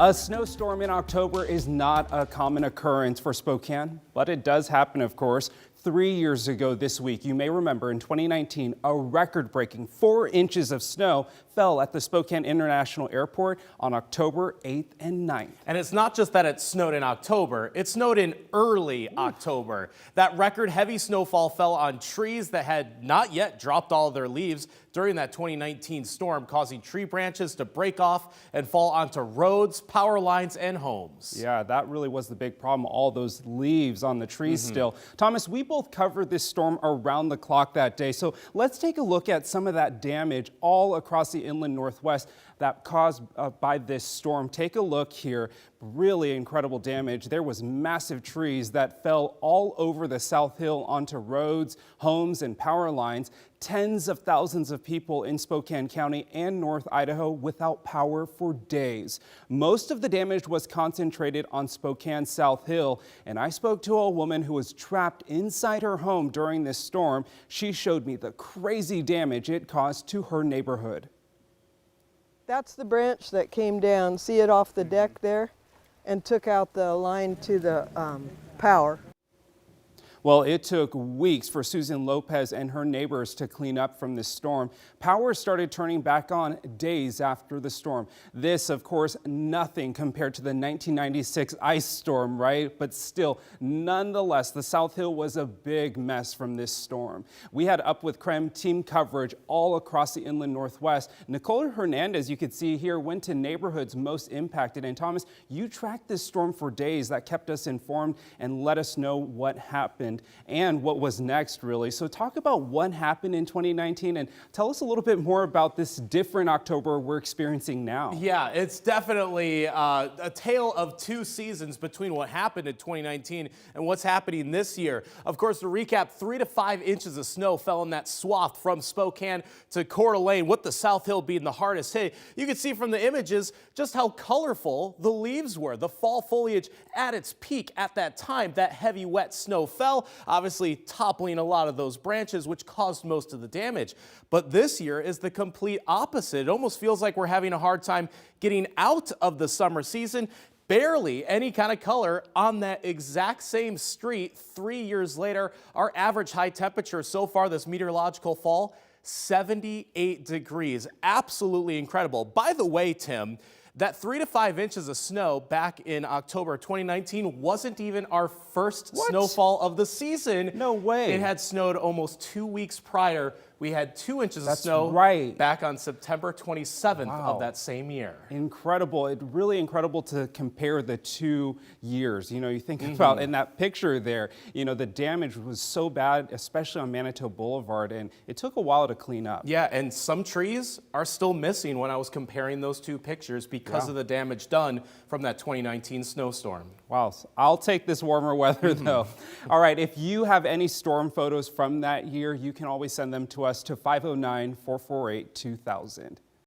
A snowstorm in October is not a common occurrence for Spokane, but it does happen, of course. 3 years ago this week, you may remember in 2019, a record-breaking 4 inches of snow fell at the Spokane International Airport on October 8th and 9th. And it's not just that it snowed in October, it snowed in early October. That record heavy snowfall fell on trees that had not yet dropped all of their leaves during that 2019 storm, causing tree branches to break off and fall onto roads, power lines, and homes. Yeah, that really was the big problem, all those leaves on the trees still. Thomas, we both covered this storm around the clock that day, so let's take a look at some of that damage all across the inland Northwest that caused by this storm. Take a look here. Really incredible damage. There was massive trees that fell all over the South Hill onto roads, homes, and power lines. Tens of thousands of people in Spokane County and North Idaho without power for days. Most of the damage was concentrated on Spokane South Hill, and I spoke to a woman who was trapped inside her home during this storm. She showed me the crazy damage it caused to her neighborhood. That's the branch that came down, see it off the deck there, and took out the line to the power. Well, it took weeks for Susan Lopez and her neighbors to clean up from this storm. Power started turning back on days after the storm. This, of course, nothing compared to the 1996 ice storm, right? But still, nonetheless, the South Hill was a big mess from this storm. We had Up with KREM team coverage all across the inland Northwest. Nicole Hernandez, you could see here, went to neighborhoods most impacted. And Thomas, you tracked this storm for days. That kept us informed and let us know what happened and what was next, really. So talk about what happened in 2019 and tell us a little bit more about this different October we're experiencing now. Yeah, it's definitely a tale of 2 seasons between what happened in 2019 and what's happening this year. Of course, to recap, 3 to 5 inches of snow fell in that swath from Spokane to Coeur d'Alene, with the South Hill being the hardest hit. You can see from the images just how colorful the leaves were. The fall foliage at its peak at that time, that heavy wet snow fell, obviously toppling a lot of those branches, which caused most of the damage. But this year is the complete opposite. It almost feels like we're having a hard time getting out of the summer season. Barely any kind of color on that exact same street 3 years later. Our average high temperature so far this meteorological fall, 78 degrees. Absolutely incredible. By the way, Tim, that 3 to 5 inches of snow back in October 2019 wasn't even our first snowfall of the season. No way. It had snowed almost 2 weeks prior. We had 2 inches of That's snow right. back on September 27th Wow. of that same year. Incredible. It's really incredible to compare the 2 years. You know, you think about in that picture there, you know, the damage was so bad, especially on Manitou Boulevard, and it took a while to clean up. Yeah, and some trees are still missing when I was comparing those 2 pictures because of the damage done from that 2019 snowstorm. Wow, I'll take this warmer weather though. All right, if you have any storm photos from that year, you can always send them to us to 509-448-2000.